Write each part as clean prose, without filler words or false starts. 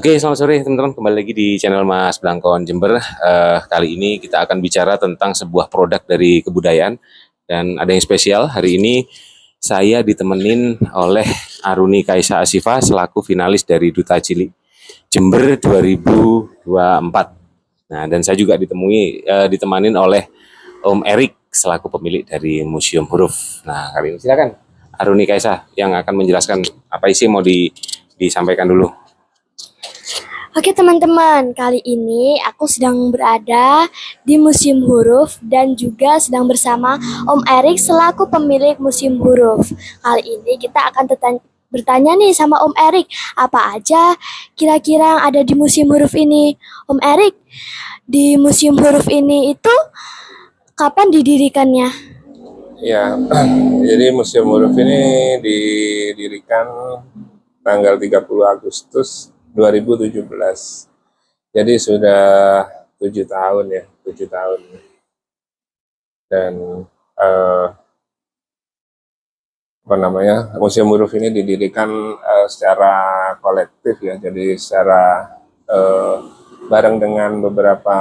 Oke, selamat sore teman-teman. Kembali lagi di channel Mas Blangkon Jember. Kali ini kita akan bicara tentang sebuah produk dari kebudayaan dan ada yang spesial. Hari ini saya ditemenin oleh Aruni Kaisa Asifa selaku finalis dari Duta Cilik Jember 2024. Nah, dan saya juga ditemanin oleh Om Erik selaku pemilik dari Museum Huruf. Nah, kali ini silakan Aruni Kaisa yang akan menjelaskan apa isi mau disampaikan dulu. Oke teman-teman, kali ini aku sedang berada di Museum Huruf dan juga sedang bersama Om Erik selaku pemilik Museum Huruf. Kali ini kita akan bertanya nih sama Om Erik, apa aja kira-kira yang ada di Museum Huruf ini? Om Erik, di Museum Huruf ini itu kapan didirikannya? Ya, jadi Museum Huruf ini didirikan tanggal 30 Agustus 2017. Jadi sudah 7 tahun ya, 7 tahun. Dan Museum Huruf ini didirikan secara kolektif ya, jadi secara bareng dengan beberapa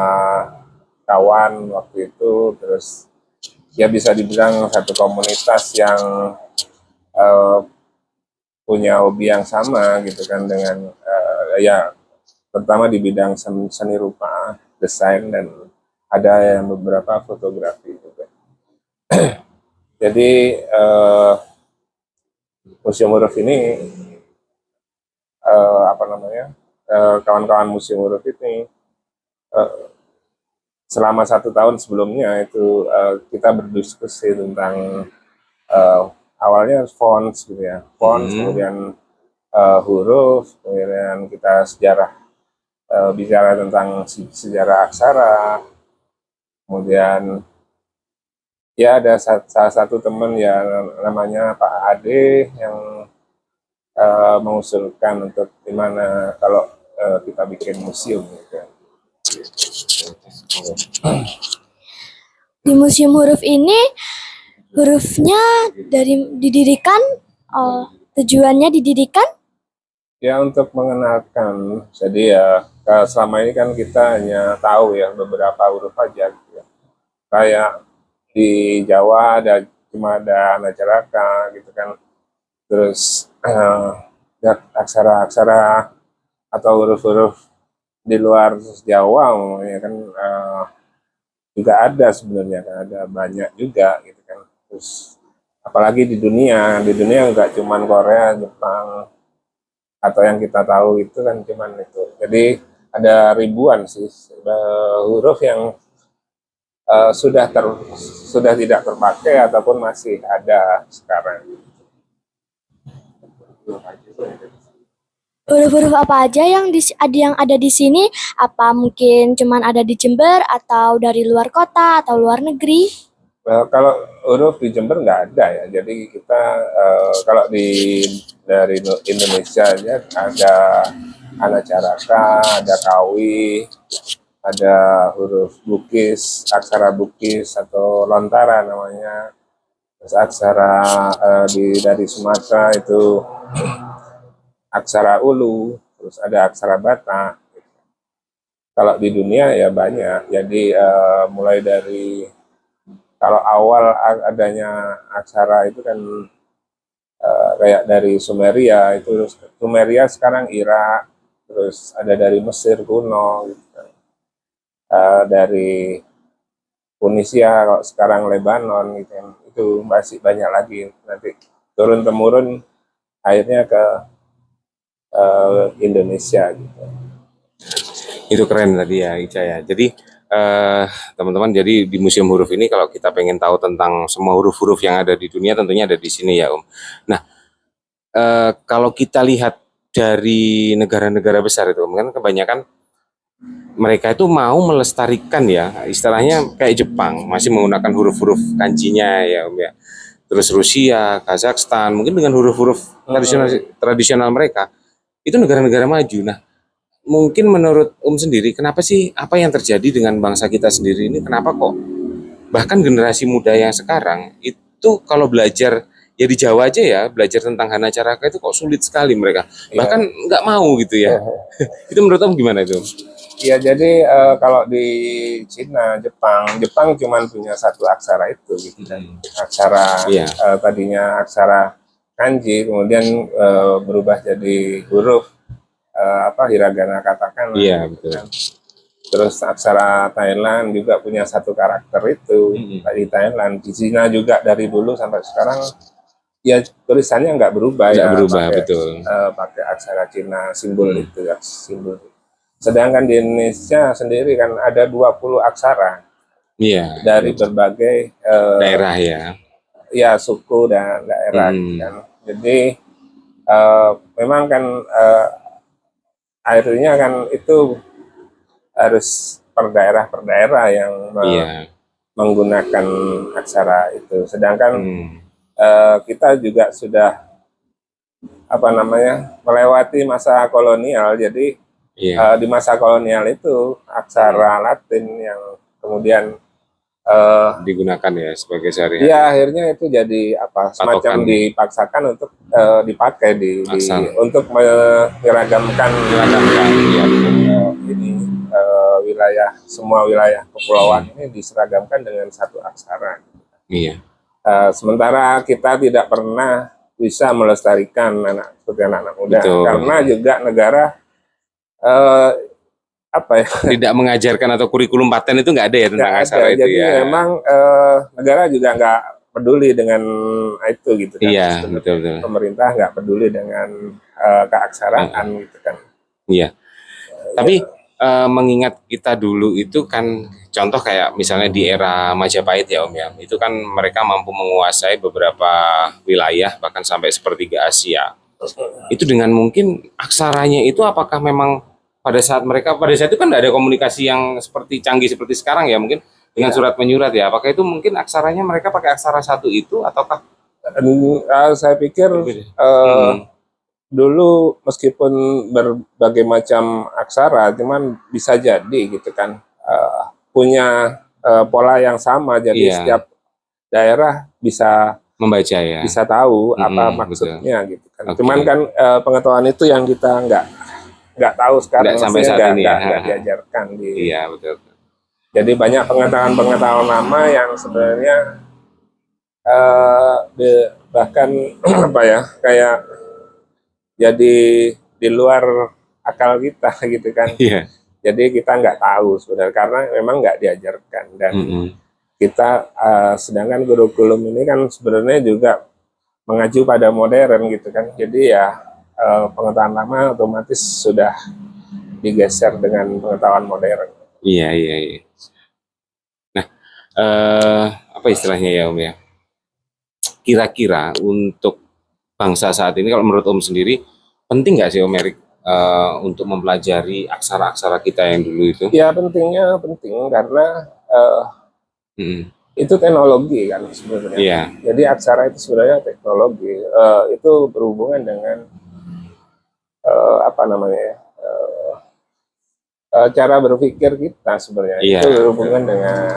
kawan waktu itu, terus ya bisa dibilang satu komunitas yang punya hobi yang sama gitu kan dengan ya terutama di bidang seni rupa, desain, dan ada yang beberapa fotografi juga. Jadi Museum Huruf ini kawan-kawan Museum Huruf ini selama 1 tahun sebelumnya itu kita berdiskusi tentang awalnya fonts gitu ya, kemudian huruf, kemudian kita bicara tentang sejarah aksara, kemudian ya ada salah satu teman ya namanya Pak Ade yang mengusulkan untuk gimana kalau kita bikin museum gitu. Di Museum Huruf ini hurufnya didirikan, tujuannya didirikan ya untuk mengenalkan. Jadi ya selama ini kan kita hanya tahu ya beberapa huruf aja gitu ya. Kayak di Jawa cuma ada Anacaraka gitu kan. Terus ya, aksara-aksara atau huruf-huruf di luar Jawa ya kan juga ada sebenarnya kan, ada banyak juga gitu kan. Terus apalagi di dunia nggak cuma Korea, Jepang, atau yang kita tahu itu kan cuman itu. Jadi ada ribuan sih huruf yang sudah tidak terpakai ataupun masih ada sekarang. huruf-huruf apa aja yang ada di sini? Apa mungkin cuman ada di Jember atau dari luar kota atau luar negeri? Kalau huruf di Jember nggak ada ya. Jadi kita kalau dari Indonesia aja ada Anacaraka, ada Kawi, ada huruf Bugis, aksara Bugis atau Lontara namanya. Terus aksara dari Sumatera itu aksara Ulu, terus ada aksara Batak. Kalau di dunia ya banyak. Jadi mulai dari kalau awal adanya aksara itu kan kayak dari Sumeria, itu Sumeria sekarang Irak, terus ada dari Mesir kuno, gitu kan. Dari Tunisia kalau sekarang Lebanon gitu kan. Itu masih banyak lagi, nanti turun temurun akhirnya ke Indonesia gitu. Itu keren tadi ya Ica ya. Jadi teman-teman, jadi di Museum Huruf ini kalau kita pengen tahu tentang semua huruf-huruf yang ada di dunia tentunya ada di sini ya Om. Nah, kalau kita lihat dari negara-negara besar itu kan kebanyakan mereka itu mau melestarikan ya, istilahnya kayak Jepang masih menggunakan huruf-huruf kanjinya ya Om ya. Terus Rusia, Kazakhstan mungkin dengan huruf-huruf tradisional mereka itu negara-negara maju. Nah, mungkin menurut sendiri, kenapa sih apa yang terjadi dengan bangsa kita sendiri ini? Kenapa kok bahkan generasi muda yang sekarang itu kalau belajar ya di Jawa aja ya belajar tentang Hana Caraka itu kok sulit sekali mereka. Bahkan nggak mau gitu ya. Itu menurut kamu gimana itu? Iya, jadi kalau di Cina, Jepang cuman punya satu aksara itu gitu kan. Aksara Iya. tadinya aksara kanji, kemudian berubah jadi huruf hiragana katakana. Iya, gitu betul. kan. Terus aksara Thailand juga punya satu karakter itu di Thailand. Di Cina juga dari dulu sampai sekarang ya tulisannya nggak berubah Nggak ya, berubah, pakai betul. pakai aksara Cina simbol itu ya, simbol. Sedangkan di Indonesia sendiri kan ada 20 aksara Iya. dari berbagai Daerah ya. suku dan daerah gitu kan. Jadi memang kan akhirnya kan itu harus per daerah yang Iya. menggunakan aksara itu. Sedangkan kita juga sudah melewati masa kolonial. Jadi Iya. di masa kolonial itu aksara Latin yang kemudian Digunakan ya sebagai sehari-hari. ya akhirnya itu jadi semacam Patokan. dipaksakan untuk dipakai untuk menyeragamkan Ya, ini semua wilayah kepulauan ini diseragamkan dengan satu aksara. Iya. Sementara kita tidak pernah bisa melestarikan seperti anak-anak muda. Betul. Karena juga negara Tidak mengajarkan atau kurikulum paten itu nggak ada ya tentang nggak ada. aksara itu Jadi ya. memang negara juga nggak peduli dengan itu gitu kan. Iya, Sebenarnya betul. pemerintah nggak peduli dengan keaksaraan gitu kan. Iya. Tapi mengingat kita dulu itu kan contoh kayak misalnya di era Majapahit ya Om ya, itu kan mereka mampu menguasai beberapa wilayah bahkan sampai sepertiga Asia. Itu dengan mungkin aksaranya itu apakah memang pada saat itu kan tidak ada komunikasi yang seperti canggih seperti sekarang ya, mungkin dengan surat menyurat ya, apakah itu mungkin aksaranya mereka pakai aksara satu itu ataukah Saya pikir dulu meskipun berbagai macam aksara, cuman bisa jadi gitu kan punya pola yang sama. Jadi Iya. setiap daerah bisa membaca ya? bisa tahu apa betul. maksudnya gitu kan. Oke. Cuman kan pengetahuan itu yang kita nggak tahu sekarang, Nggak sampai maksudnya saat ini ya. nggak diajarkan Iya, betul. Jadi banyak pengetahuan lama yang sebenarnya bahkan kayak jadi di luar akal kita gitu kan. Iya. Jadi kita nggak tahu sebenarnya karena memang nggak diajarkan dan kita sedangkan kurikulum ini kan sebenarnya juga mengacu pada modern gitu kan. Jadi ya pengetahuan lama otomatis sudah digeser dengan pengetahuan modern. Iya. Nah, apa istilahnya ya Om ya? Kira-kira untuk bangsa saat ini, kalau menurut Om sendiri, penting nggak sih Om Erik untuk mempelajari aksara-aksara kita yang dulu itu? Ya penting karena itu teknologi kan sebenarnya. Iya. Jadi aksara itu sebenarnya teknologi. Itu berhubungan dengan cara berpikir kita sebenarnya. Iya. Itu berhubungan dengan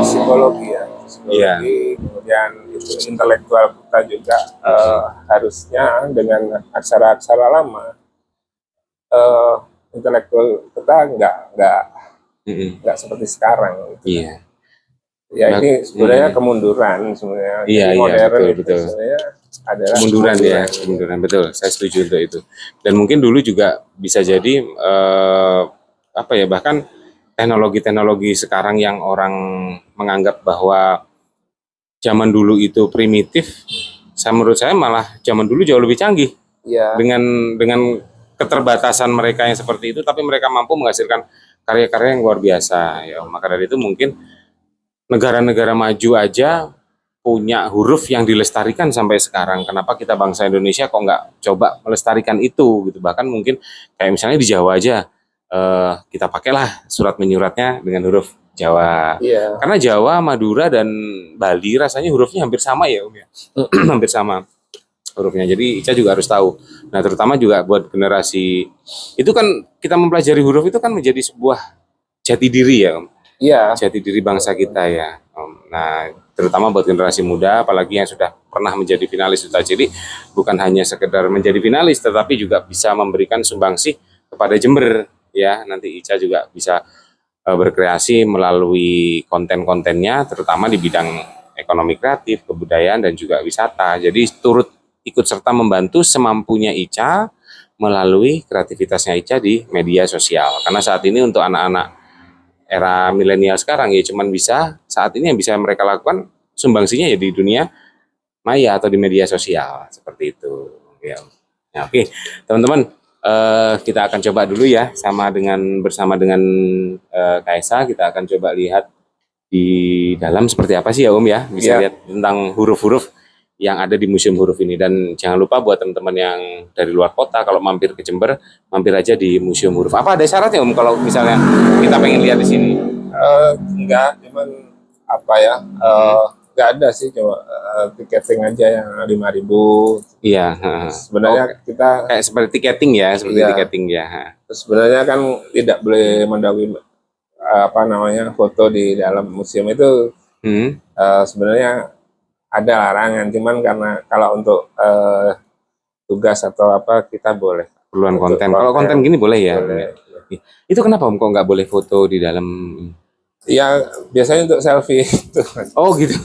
psikologi ya. Kemudian itu intelektual kita juga harusnya dengan aksara-aksara lama intelektual kita nggak seperti sekarang. Gitu. Iya. Ya ini sebenarnya kemunduran sebenarnya. Iya, modern betul, itu betul. sebenarnya adalah kemunduran betul. Saya setuju untuk itu. Dan mungkin dulu juga bisa jadi bahkan teknologi-teknologi sekarang yang orang menganggap bahwa zaman dulu itu primitif, menurut saya malah zaman dulu jauh lebih canggih. Iya. Dengan keterbatasan mereka yang seperti itu, tapi mereka mampu menghasilkan karya-karya yang luar biasa. Ya, maka dari itu mungkin negara-negara maju aja punya huruf yang dilestarikan sampai sekarang. Kenapa kita bangsa Indonesia kok nggak coba melestarikan itu gitu? Bahkan mungkin kayak misalnya di Jawa aja kita pakailah surat menyuratnya dengan huruf Jawa. Iya. Karena Jawa, Madura dan Bali rasanya hurufnya hampir sama ya Om ya. Hampir sama hurufnya. Jadi Ica juga harus tahu. Nah, terutama juga buat generasi itu kan kita mempelajari huruf itu kan menjadi sebuah jati diri ya Om. Iya. Jati diri bangsa kita ya Om. Nah, terutama buat generasi muda, apalagi yang sudah pernah menjadi finalis Duta. Jadi bukan hanya sekedar menjadi finalis, tetapi juga bisa memberikan sumbangsih kepada Jember ya. Nanti Ica juga bisa berkreasi melalui konten-kontennya, terutama di bidang ekonomi kreatif, kebudayaan, dan juga wisata. Jadi turut ikut serta membantu semampunya Ica melalui kreativitasnya Ica di media sosial. Karena saat ini untuk anak-anak era milenial sekarang ya cuman bisa, saat ini yang bisa mereka lakukan sumbangsinya ya di dunia maya atau di media sosial, seperti itu ya. Nah, oke teman-teman, kita akan coba dulu ya bersama dengan Kaisa, kita akan coba lihat di dalam seperti apa sih ya Om ya, bisa lihat tentang huruf-huruf yang ada di Museum Huruf ini. Dan jangan lupa buat teman-teman yang dari luar kota, kalau mampir ke Jember, mampir aja di Museum Huruf. Apa ada syaratnya Om kalau misalnya kita pengen lihat di sini? Enggak, cuman apa ya, enggak ada sih, cuma tiketing aja yang 5.000. Iya. Sebenarnya kita kayak seperti tiketing ya, seperti tiketing ya. Sebenarnya kan tidak boleh mendahului foto di dalam museum itu. Sebenarnya ada larangan, cuman karena kalau untuk tugas atau apa kita boleh. Keperluan konten. Kalau konten gini boleh ya. Boleh. Itu kenapa Om kok nggak boleh foto di dalam? Ya biasanya untuk selfie. Oh gitu.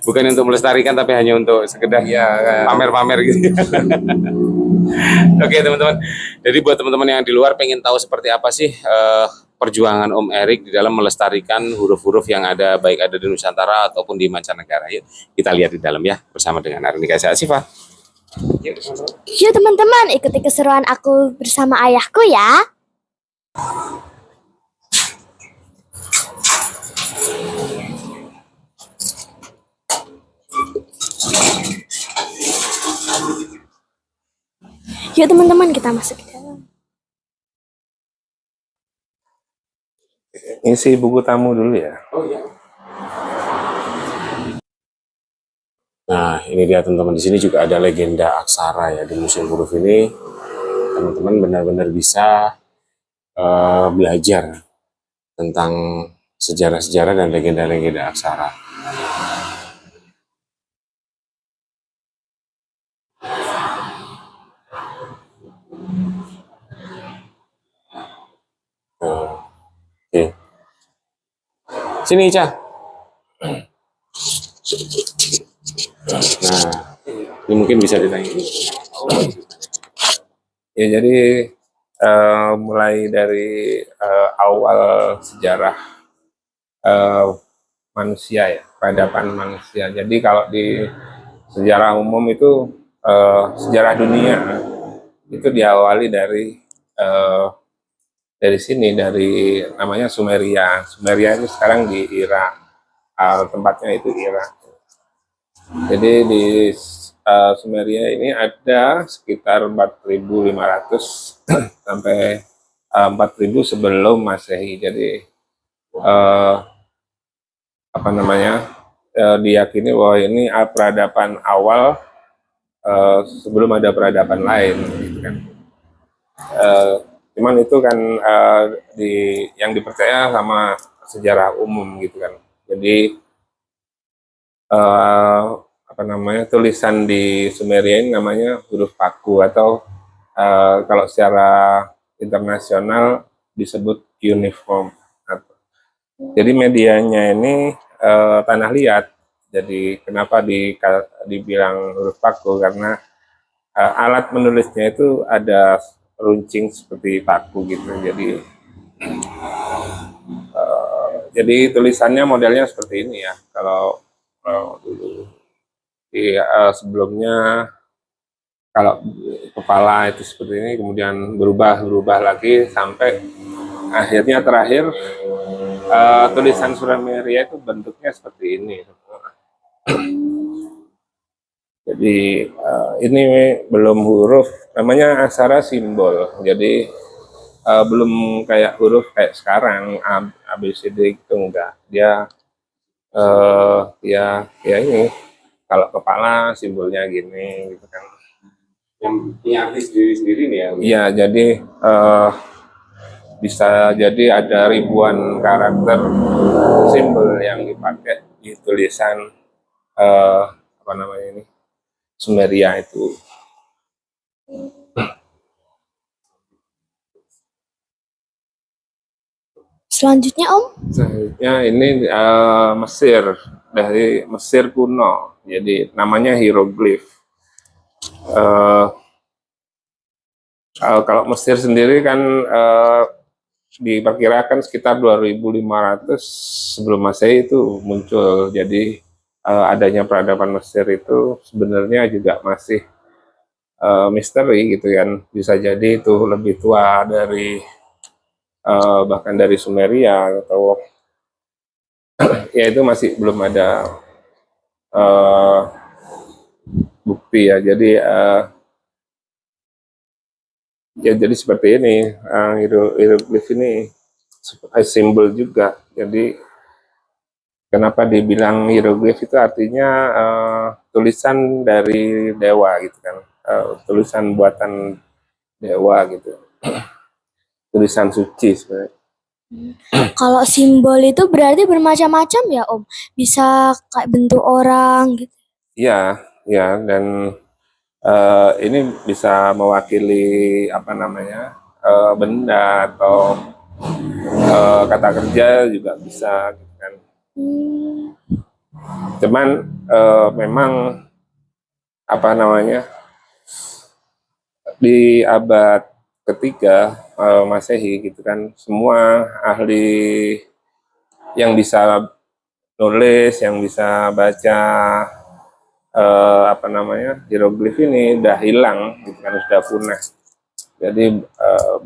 Bukan untuk melestarikan tapi hanya untuk sekedar pamer-pamer gitu. Oke teman-teman. Jadi buat teman-teman yang di luar pengen tahu seperti apa sih perjuangan Om Erik di dalam melestarikan huruf-huruf yang ada, baik ada di Nusantara ataupun di mancanegara. Yuk kita lihat di dalam ya, bersama dengan Arini Kaisa Asifa. Yuk teman-teman, ikuti keseruan aku bersama ayahku ya. Yuk teman-teman, kita masuk ke dalam. Isi buku tamu dulu ya. Oh iya. Nah, ini dia teman-teman, di sini juga ada legenda aksara ya di Museum Huruf ini. Teman-teman benar-benar bisa belajar tentang sejarah-sejarah dan legenda-legenda aksara. Oke. Sini Ica. Nah, ini mungkin bisa ditanya. Ya jadi mulai dari awal sejarah manusia ya, peradaban manusia. Jadi kalau di sejarah umum itu sejarah dunia itu diawali dari sini, dari namanya Sumeria. Sumeria itu sekarang di Irak, tempatnya itu Irak. Jadi di Sumeria ini ada sekitar 4.500 sampai 4.000 sebelum Masehi. Jadi diyakini bahwa ini peradaban awal sebelum ada peradaban lain, gitu kan. Cuman itu kan yang dipercaya sama sejarah umum gitu kan. Jadi tulisan di Sumeria ini namanya huruf paku, atau kalau secara internasional disebut uniform. Jadi medianya ini tanah liat. Jadi kenapa dibilang huruf paku, karena alat menulisnya itu ada runcing seperti paku gitu. Jadi tulisannya modelnya seperti ini ya. Kalau dulu sebelumnya kalau kepala itu seperti ini, kemudian berubah lagi sampai akhirnya terakhir tulisan Sumeria itu bentuknya seperti ini. Jadi ini belum huruf, namanya aksara simbol. Jadi belum kayak huruf kayak sekarang ABCD gitu, enggak. Dia ya ini kalau kepala simbolnya gini gitu kan. Yang arti sendiri nih ya. Iya, jadi bisa jadi ada ribuan karakter simbol yang dipakai di tulisan apa namanya ini Sumeria itu. Selanjutnya Om, Selanjutnya ini Mesir, dari Mesir kuno, jadi namanya hieroglif. Kalau Mesir sendiri kan diperkirakan sekitar 2500 sebelum Masehi itu muncul. Jadi adanya peradaban Mesir itu sebenarnya juga masih misteri gitu kan. Bisa jadi itu lebih tua dari bahkan dari Sumeria, atau ya itu masih belum ada bukti ya. Jadi ya jadi seperti ini, hieroglif ini simbol juga. Jadi kenapa dibilang hieroglif itu artinya tulisan dari dewa gitu kan, tulisan buatan dewa gitu, tulisan suci sebenarnya. kalau simbol itu berarti bermacam-macam ya Om, bisa kayak bentuk orang gitu. Iya, ya, dan ini bisa mewakili apa namanya benda atau kata kerja juga bisa gitu kan. Cuman memang apa namanya di abad ketiga Masehi gitu kan, semua ahli yang bisa nulis, yang bisa baca apa namanya hieroglif ini udah hilang gitu kan, sudah punah. Jadi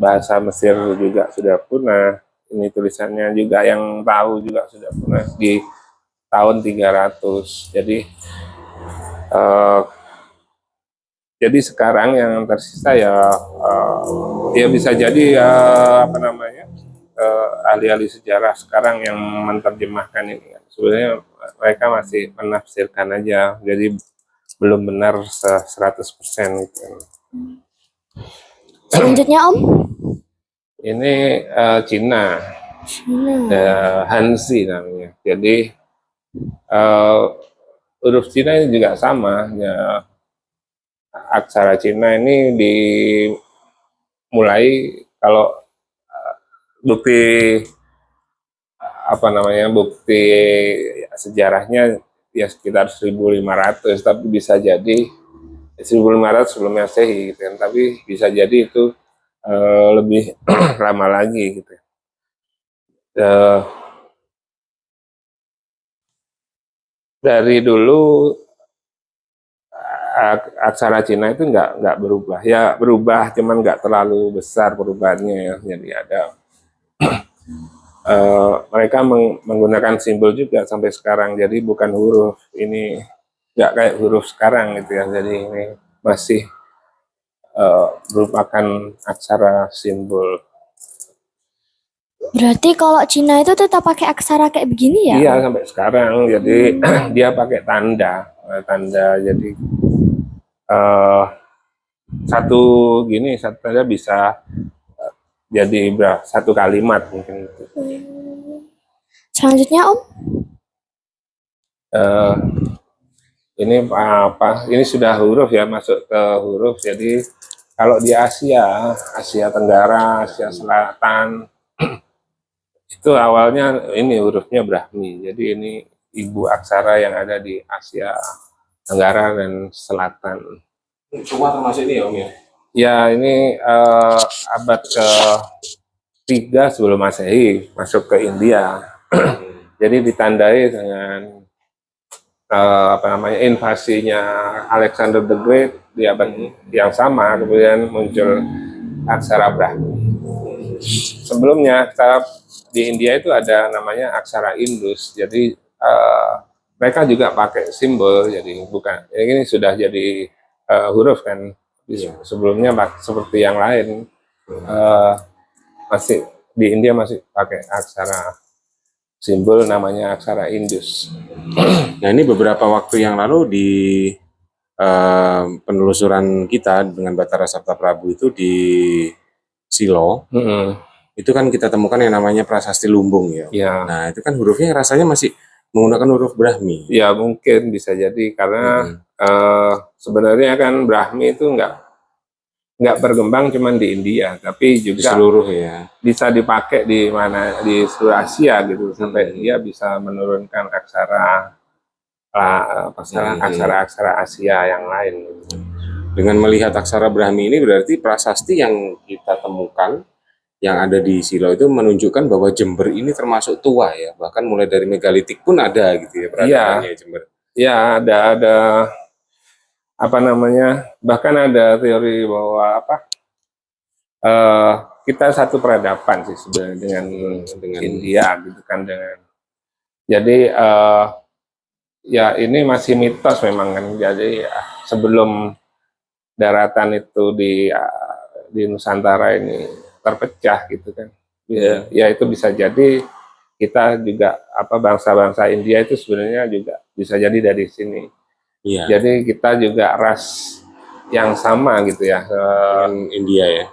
bahasa Mesir juga sudah punah. Ini tulisannya juga yang tahu juga sudah punah di tahun 300. Jadi sekarang yang tersisa ya ya bisa jadi apa namanya ahli-ahli sejarah sekarang yang menerjemahkan ini. Sebenarnya mereka masih menafsirkan aja, jadi belum benar 100% gitu. Selanjutnya Om, Ini Cina, Hanzi namanya. Jadi huruf Cina ini juga sama ya. Aksara Cina ini dimulai, kalau bukti apa namanya bukti sejarahnya ya sekitar 1500, tapi bisa jadi 1500 sebelum Masehi gitu kan, tapi bisa jadi itu lebih lama lagi gitu. Dari dulu aksara Cina itu nggak berubah, ya berubah cuman nggak terlalu besar perubahannya ya. Jadi ada mereka menggunakan simbol juga sampai sekarang, jadi bukan huruf, ini nggak kayak huruf sekarang gitu ya. Jadi ini masih merupakan aksara simbol. berarti kalau Cina itu tetap pakai aksara kayak begini ya? Iya, sampai sekarang. Jadi dia pakai tanda. Jadi satu tanda bisa jadi satu kalimat mungkin. Selanjutnya Om, Ini apa? Ini sudah huruf ya, masuk ke huruf. Jadi kalau di Asia Tenggara, Asia Selatan itu awalnya ini hurufnya Brahmi. Jadi ini ibu aksara yang ada di Asia Tenggara dan Selatan. Semua termasuk ini ya Om ya? Ya, ini abad ke-3 sebelum Masehi masuk ke India. Jadi ditandai dengan apa namanya invasinya Alexander the Great di abad yang sama, kemudian muncul aksara Brahmi. Sebelumnya aksara di India itu ada namanya aksara Indus. Jadi mereka juga pakai simbol, jadi bukan ini sudah jadi huruf kan. Sebelumnya seperti yang lain masih di India masih pakai aksara simbol namanya aksara Indus. Nah ini beberapa waktu yang lalu di penelusuran kita dengan Batara Sabta Prabu itu di Silo, itu kan kita temukan yang namanya prasasti lumbung ya. Ya. Nah itu kan hurufnya rasanya masih menggunakan huruf Brahmi. Ya mungkin bisa jadi karena sebenarnya kan Brahmi itu nggak berkembang cuman di India, tapi Di juga seluruh ya. bisa dipakai di mana di seluruh Asia gitu sampai dia bisa menurunkan aksara-aksara Asia yang lain. Dengan melihat aksara Brahmi ini berarti prasasti yang kita temukan yang ada di Silo itu menunjukkan bahwa Jember ini termasuk tua ya, bahkan mulai dari megalitik pun ada gitu ya peradabannya Jember. Ya ada apa namanya, bahkan ada teori bahwa kita satu peradaban sih sebenarnya dengan India gitu kan, jadi ya ini masih mitos memang kan. Jadi sebelum daratan itu di Nusantara ini terpecah gitu kan, ya itu bisa jadi kita juga bangsa-bangsa India itu sebenarnya juga bisa jadi dari sini. Jadi kita juga ras yang sama gitu ya dengan India ya.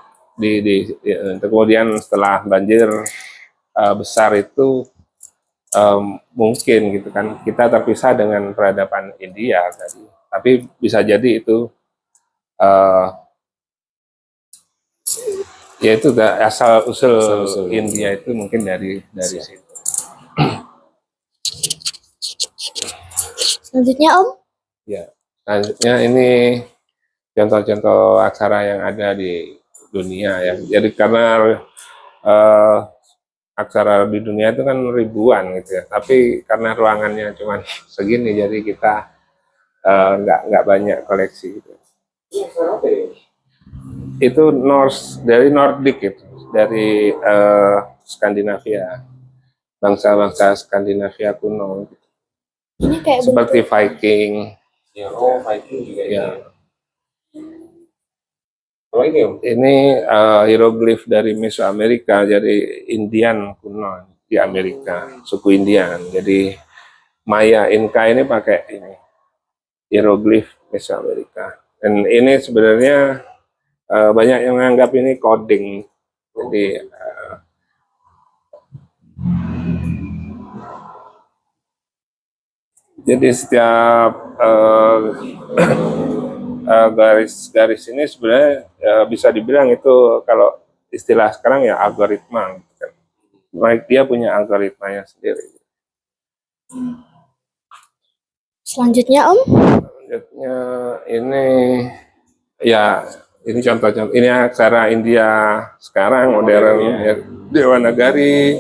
Kemudian setelah banjir besar itu mungkin gitu kan kita terpisah dengan peradaban India tadi, tapi bisa jadi itu ya itu asal usul India itu mungkin dari situ. Selanjutnya Om. Ya, selanjutnya ini contoh-contoh aksara yang ada di dunia ya. Jadi karena aksara di dunia itu kan ribuan gitu ya, tapi karena ruangannya cuma segini jadi kita nggak banyak koleksi gitu. Itu dari Nordik itu, dari Skandinavia, bangsa-bangsa Skandinavia kuno gitu. Ini kayak seperti Viking. Ya, Viking juga ya. Ini hieroglif dari Mesoamerika, jadi Indian kuno di Amerika, suku Indian. Jadi Maya Inka ini pakai ini hieroglif Mesoamerika. Dan ini sebenarnya banyak yang menganggap ini coding. Jadi setiap garis-garis ini sebenarnya bisa dibilang itu kalau istilah sekarang ya algoritma. Baik dia punya algoritmanya sendiri. Selanjutnya Om. Selanjutnya ini ya ini contoh-contoh, ini aksara India sekarang modern ya. Dewanagari,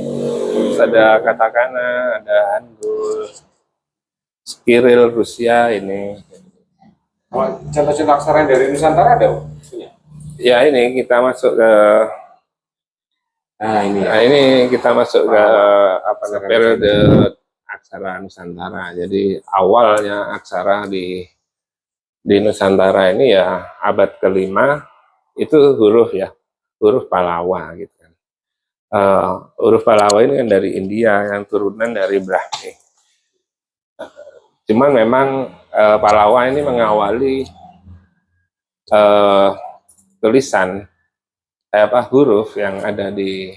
ada katakana, ada Hangul, Kiril Rusia ini. Contoh-contoh aksara dari Nusantara ada? Ya ini kita masuk ke ini kita masuk ke periode aksara Nusantara. Jadi awalnya aksara di Nusantara ini ya abad ke-5 itu huruf Palawa gitu kan. Huruf Palawa ini kan dari India yang turunan dari Brahmi. Cuman memang Palawa ini mengawali tulisan huruf yang ada di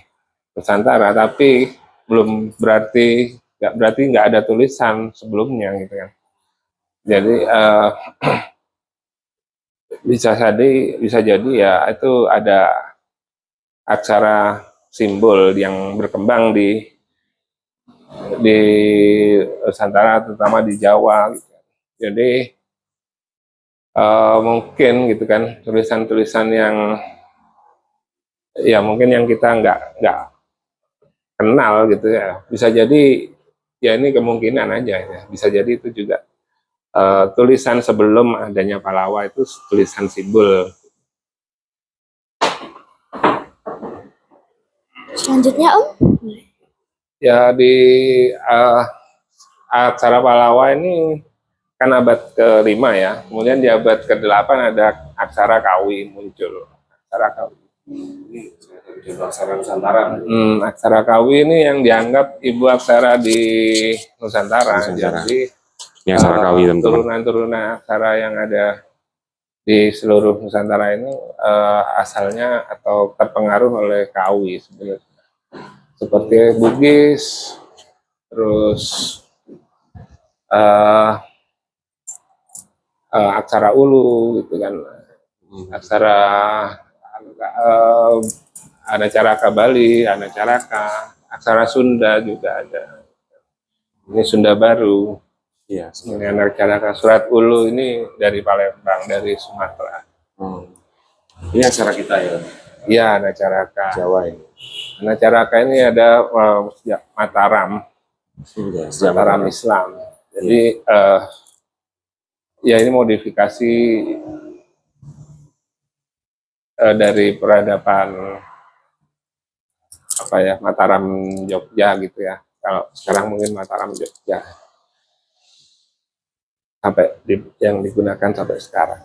Nusantara, tapi belum berarti nggak ada tulisan sebelumnya gitu kan. Jadi bisa jadi ya itu ada aksara simbol yang berkembang di Nusantara, terutama di Jawa gitu. Jadi mungkin gitu kan tulisan-tulisan yang ya mungkin yang kita nggak kenal gitu ya, bisa jadi ya ini kemungkinan aja ya, bisa jadi itu juga tulisan sebelum adanya Palawa itu tulisan simbol. Selanjutnya Om. Ya di aksara Palawa ini kan abad ke-5 ya, kemudian di abad ke-8 ada aksara Kawi muncul. Aksara Kawi. Aksara Nusantara. Aksara Kawi ini yang dianggap ibu aksara di Nusantara. Jadi ini aksara Kawi, turunan-turunan aksara yang ada di seluruh Nusantara ini asalnya atau terpengaruh oleh Kawi sebenarnya. Seperti Bugis, terus eh, aksara Ulu gitu kan, aksara eh, ada Caraka Bali, ada Caraka, aksara Sunda juga ada. Ini Sunda Baru. Iya. Ini anak Caraka. Surat Ulu ini dari Palembang, dari Sumatera. Ini aksara kita ya. Iya, ada Caraka. Jawa ini. Anak Caraka ini ada ya, Mataram, Sudah. Mataram Islam. Jadi ya ini modifikasi dari peradaban apa ya, Mataram Jogja gitu ya. Kalau sekarang mungkin Mataram Jogja. Sampai yang digunakan sampai sekarang.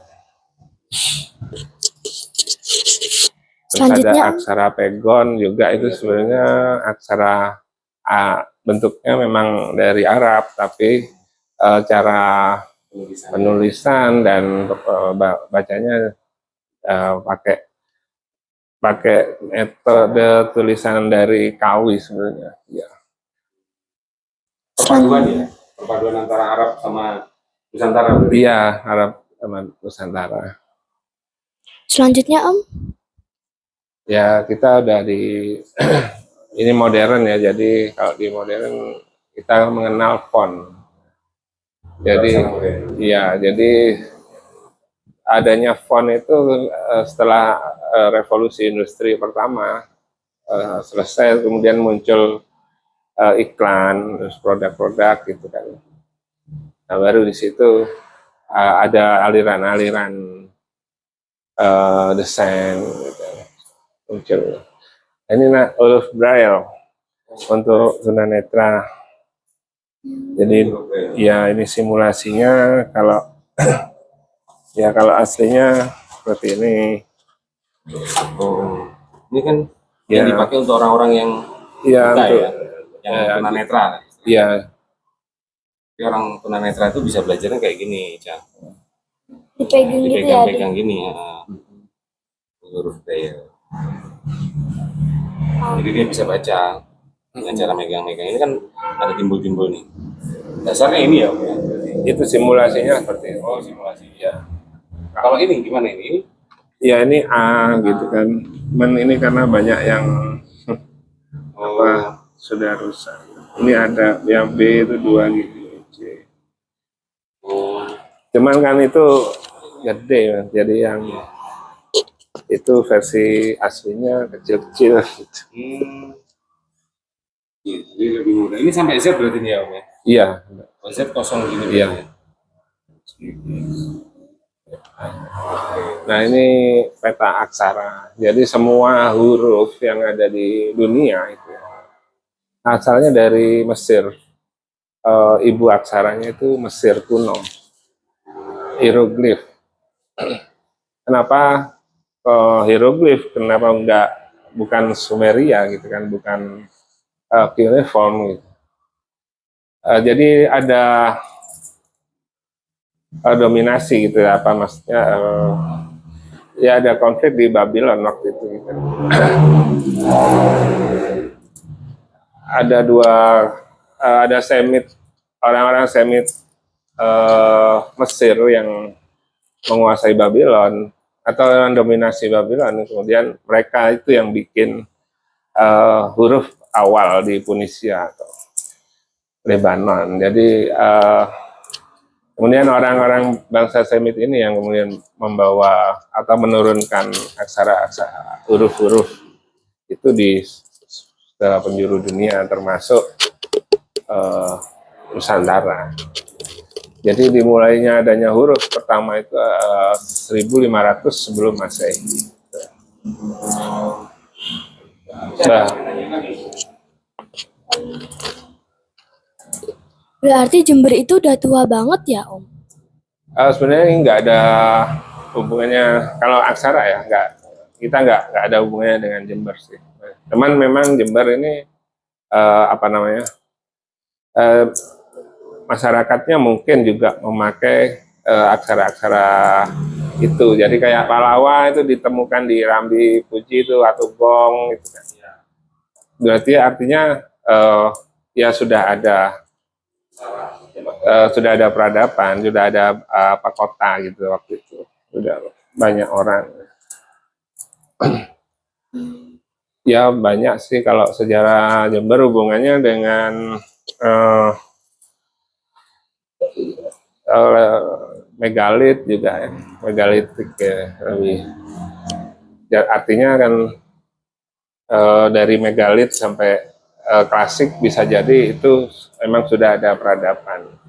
Terus ada Selanjutnya, aksara Pegon juga, itu sebenarnya aksara bentuknya memang dari Arab, tapi cara penulisan dan bacanya pakai metode tulisan dari Kawi sebenarnya. Ya. Perpaduan ya. Perpaduan antara Arab sama Nusantara. Iya, Arab sama Nusantara. selanjutnya Om, Ya, kita udah di ini modern ya, jadi kalau di modern kita mengenal font. Jadi ya, jadi adanya font itu setelah revolusi industri pertama selesai, kemudian muncul iklan, terus produk-produk gitu kan. Nah, baru di situ ada aliran-aliran desain gitu, muncul. Ini huruf Braille untuk tunanetra. Jadi ya ini simulasinya, kalau ya kalau aslinya seperti ini. Oh, ini kan Ya. yang dipakai untuk orang-orang yang Iya, buta untuk ya, yang tunanetra. iya, Jadi orang tunanetra itu bisa belajarnya kayak gini, Cak. dipegang gitu ya. Dipegang-pegang gini ya. Huruf Braille. Jadi dia bisa baca dengan cara megang-megang. Ini kan ada timbul-timbul nih. Dasarnya ini ya, Om, ya? itu simulasinya seperti itu. Oh, simulasi ya. Kalau ini gimana ini? Ya ini A gitu kan. Ini karena banyak yang apa sudah rusak. Ini ada yang B itu 2 gitu. C. Oh, Cuman kan itu gede, Mas. Jadi yang itu versi aslinya kecil-kecil gitu. iya, jadi lebih mudah. Ini sampai Z berarti nih ya, Om ya? Iya, Oh, Z kosong gini. Iya. berarti nah ini peta aksara. Jadi semua huruf yang ada di dunia itu asalnya dari Mesir. Ibu aksaranya itu Mesir kuno, hieroglif. Kenapa hieroglif? Kenapa enggak bukan Sumeria gitu kan, bukan cuneiform gitu. Jadi ada dominasi gitu ya, apa maksudnya ya ada konflik di Babylon waktu itu gitu. Ada ada Semit, orang-orang Semit Mesir yang menguasai Babylon atau yang dominasi Babylon, kemudian mereka itu yang bikin huruf awal di Tunisia atau Lebanon. Jadi kemudian orang-orang bangsa Semit ini yang kemudian membawa atau menurunkan aksara-aksara huruf-huruf itu di segala penjuru dunia, termasuk Nusantara. Jadi dimulainya adanya huruf pertama itu 1500 sebelum Masehi. Nah, Berarti Jember itu udah tua banget ya Om? sebenarnya ini nggak ada hubungannya, kalau aksara ya kita nggak ada hubungannya dengan Jember sih. Cuman memang Jember ini apa namanya, masyarakatnya mungkin juga memakai aksara-aksara itu. Jadi kayak Palawa itu ditemukan di Rambi Puji itu atau Gong gitu kan. Berarti artinya ya sudah ada sudah ada peradaban, sudah ada apa kota gitu waktu itu, sudah banyak orang. Ya banyak sih kalau sejarah Jember hubungannya dengan megalit juga ya, megalitik ya lebih. Ya, artinya kan dari megalit sampai klasik bisa jadi itu memang sudah ada peradaban.